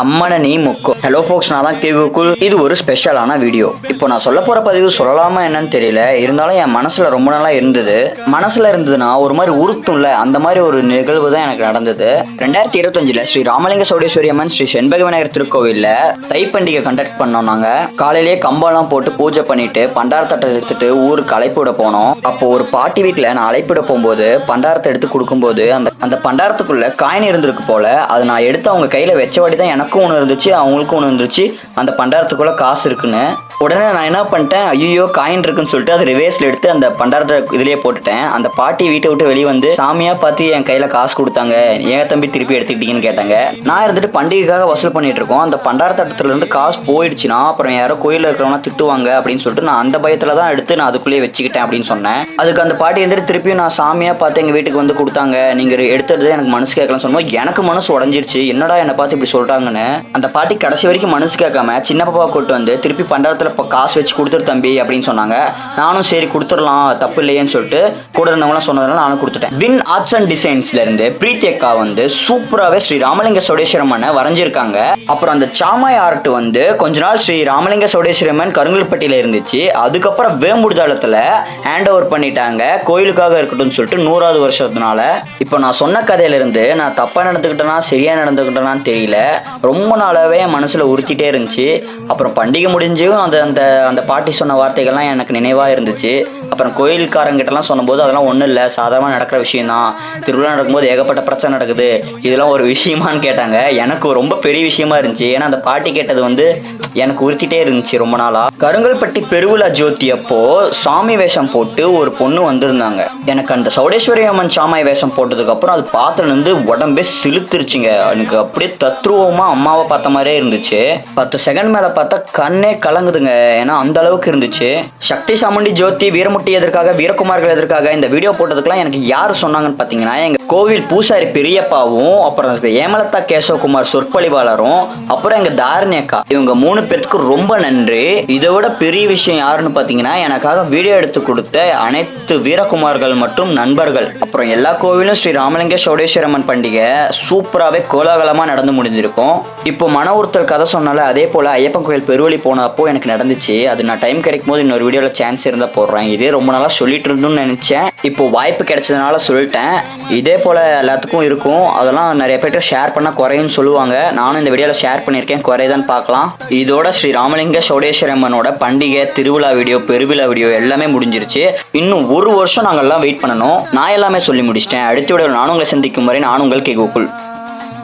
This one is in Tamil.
அம்மனி முக்கு. ஹலோ ஃபோக்ஸ், நான் தான் கேகுக்குள். இது ஒரு ஸ்பெஷலான வீடியோ. இப்போ நான் சொல்ல போற பதிவு சொல்லலாமா என்னன்னு தெரியல. இருந்தாலும் என் மனசுல ரொம்ப நாளா இருந்தது. மனசுல இருந்ததுன்னா ஒரு மாதிரி உறுத்தும்ல, அந்த மாதிரி ஒரு நிகழ்வு தான் எனக்கு நடந்தது. 2025 ஸ்ரீ ராமலிங்க சௌடேஸ்வரி அம்மன் ஸ்ரீ செண்பக விநாயகர் திருக்கோவில்ல தைப்பண்டிகை கண்டக்ட் பண்ணோம். நாங்க காலையிலேயே கம்பம்லாம் போட்டு பூஜை பண்ணிட்டு பண்டாரத்தட்டை எடுத்துட்டு ஊருக்கு அழைப்பிட போனோம். அப்போ ஒரு பாட்டி வீட்டுல நான் அழைப்பிட போகும்போது பண்டாரத்தை எடுத்து கொடுக்கும்போது அந்த பண்டாரத்துக்குள்ள காயின் இருந்திருக்கு போல. அதை நான் எடுத்து அவங்க கையில வச்ச வாட்டி தான் எனக்கும் ஒன்று இருந்துச்சு, அவங்களுக்கும் ஒன்று இருந்துச்சு அந்த பண்டாரத்துக்குள்ள காசு இருக்குன்னு. உடனே நான் என்ன பண்ணிட்டேன், ஐயோ காயின் இருக்குன்னு சொல்லிட்டு அதை ரிவேர்ஸ்ல எடுத்து அந்த பண்டாரத்தை இதுலயே போட்டுட்டேன். அந்த பாட்டி வீட்டை விட்டு வெளியே வந்து சாமியா பார்த்து என் கையில காசு கொடுத்தாங்க, ஏன் தம்பி திருப்பி எடுத்துக்கிட்டீங்கன்னு கேட்டாங்க. நான் இருந்துட்டு பண்டிகைக்காக வசூல் பண்ணிட்டு இருக்கோம். அந்த பண்டாரத்தட்டத்துல இருந்து காசு போயிடுச்சுன்னா அப்புறம் யாரோ கோயிலில் இருக்கிறவங்க திட்டுவாங்க அப்படின்னு சொல்லிட்டு நான் அந்த பயத்துல தான் எடுத்து நான் அதுக்குள்ளேயே வச்சுக்கிட்டேன் அப்படின்னு சொன்னேன். அதுக்கு அந்த பாட்டி வந்துட்டு திருப்பியும் நான் சாமியா பார்த்து எங்க வீட்டுக்கு வந்து கொடுத்தாங்க, நீங்க எடுத்தது எனக்கு மனசு கேட்கலன்னு சொன்னோம். எனக்கு மனசு உடஞ்சிருச்சு, என்னடா என்னை பார்த்து இப்படி சொல்றாங்கன்னு. அந்த பாட்டி கடைசி வரைக்கும் மனசு கேட்காம சின்ன பாப்பா கூட்டு வந்து திருப்பி பண்டாரத்துல காசு வச்சு கொடுத்துரு தம்பி அப்படின்னு சொன்னாங்க. நானும் சரி கொடுத்துடலாம், தப்பு இல்லையேன்னு சொல்லிட்டு கூட இருந்தவங்களாம் சொன்னதுனால நானும் கொடுத்துட்டேன். வின் ஆர்ட்ஸ் அண்ட் டிசைன்ஸ்ல இருந்து பிரீத்தி அக்கா வந்து சூப்பராகவே ஸ்ரீ ராமலிங்க சௌடேஸ்வரம்மனை வரைஞ்சிருக்காங்க. அப்புறம் அந்த சாமாய் ஆர்ட் வந்து கொஞ்ச நாள் ஸ்ரீ ராமலிங்க சௌடேஸ்வரம்மன் கருங்கல்பட்டியில இருந்துச்சு. அதுக்கப்புறம் வேம்புடுதாளத்துல ஹேண்ட் ஓவர் பண்ணிட்டாங்க, கோயிலுக்காக இருக்கட்டும் சொல்லிட்டு 100வது வருஷத்தினால. இப்போ நான் சொன்ன கதையில இருந்து நான் தப்பா நடந்துக்கிட்டேனா சரியா நடந்துக்கிட்டேனான்னு தெரியல, ரொம்ப நாளாவே என் மனசுல உறுத்திட்டே இருந்துச்சு. அப்புறம் பண்டிகை முடிஞ்சும் அந்த அந்த பாட்டி சொன்ன வார்த்தைகள்லாம் எனக்கு நினைவா இருந்துச்சு. அப்புறம் கோயில்காரங்கிட்டலாம் சொன்னபோது அதெல்லாம் ஒன்றும் இல்லை, சாதாரணமாக நடக்கிற விஷயம் தான், திருவிழா நடக்கும்போது ஏகப்பட்ட பிரச்சனை நடக்குது, இதெல்லாம் ஒரு விஷயமானு கேட்டாங்க. எனக்கு ரொம்ப பெரிய விஷயமா இருந்துச்சு. ஏன்னா அந்த பாட்டி கேட்டது வந்து எனக்கு உறுத்திட்டே இருந்துச்சு ரொம்ப நாளா. கருங்கல்பட்டி பெருவிழா ஜோதி அப்போ சாமி வேஷம் போட்டு ஒரு பொண்ணு வந்திருந்தாங்க. எனக்கு அந்த சௌடேஸ்வரி அம்மன் சாமாய் வேஷம் போட்டதுக்கு அப்புறம் அது பார்த்துருந்து உடம்பே சிலுத்துருச்சுங்க. எனக்கு அப்படியே தத்ரூபமா அம்மாவை பார்த்த மாதிரியே இருந்துச்சு. 10 செகண்ட் மேல பார்த்தா கண்ணே கலங்குதுங்க, ஏன்னா அந்த அளவுக்கு இருந்துச்சு. சக்தி சாமுண்டி ஜோதி வீரமுட்டி எதற்காக வீரகுமார்கள் எதற்காக இந்த வீடியோ போட்டதுக்கெல்லாம் எனக்கு யார் சொன்னாங்கன்னு பார்த்தீங்கன்னா எங்க கோவில் பூசாரி பெரியப்பாவும், அப்புறம் ஏமலதா கேசவகுமார் சொற்பொழிவாளரும், அப்புறம் எங்க தாரணி அக்கா, இவங்க 3 பேருக்கு ரொம்ப நன்றி. இதை விட பெரிய விஷயம் யாருன்னு பார்த்தீங்கன்னா எனக்காக வீடியோ எடுத்து கொடுத்த அனைத்து வீரகுமார்கள் மற்றும் நண்பர்கள். அப்புறம் எல்லா கோவிலும் ஸ்ரீ ராமலிங்க சௌடேஸ்வரம்மன் பண்டிகை சூப்பராகவே கோலாகலமாக நடந்து முடிஞ்சிருக்கும். இப்போ மன உறுத்தல் கதை சொன்னால அதே போல ஐயப்பன் கோயில் பெருவழி போனப்போ எனக்கு நடந்துச்சு. அது நான் டைம் கிடைக்கும் போது இன்னொரு வீடியோவில் சான்ஸ் இருந்தால் போடுறேன். இதே ரொம்ப நாளாக சொல்லிட்டு இருந்தோம்னு நினச்சேன், இப்போ வாய்ப்பு கிடைச்சதுனால சொல்லிட்டேன். இதே போல் எல்லாத்துக்கும் இருக்கும், அதெல்லாம் நிறைய பேர்ட்ட ஷேர் பண்ணால் குறையுன்னு சொல்லுவாங்க. நானும் இந்த வீடியோவில் ஷேர் பண்ணியிருக்கேன், குறையதான்னு பார்க்கலாம். இதோட ஸ்ரீ ராமலிங்க சௌடேஸ்வரம்மனோட பண்டிகை திருவிழா வீடியோ பெருவிழா வீடியோ எல்லாமே முடிஞ்சிருச்சு. இன்னும் ஒரு வருஷம் நாங்கள்லாம் வெயிட் பண்ணணும். நான் எல்லாமே சொல்லி முடிச்சிட்டேன். அடுத்த வீடியோவில் நானும் உங்களை சந்திக்கும் வரை நான் உங்கள் கேகுக்குள்.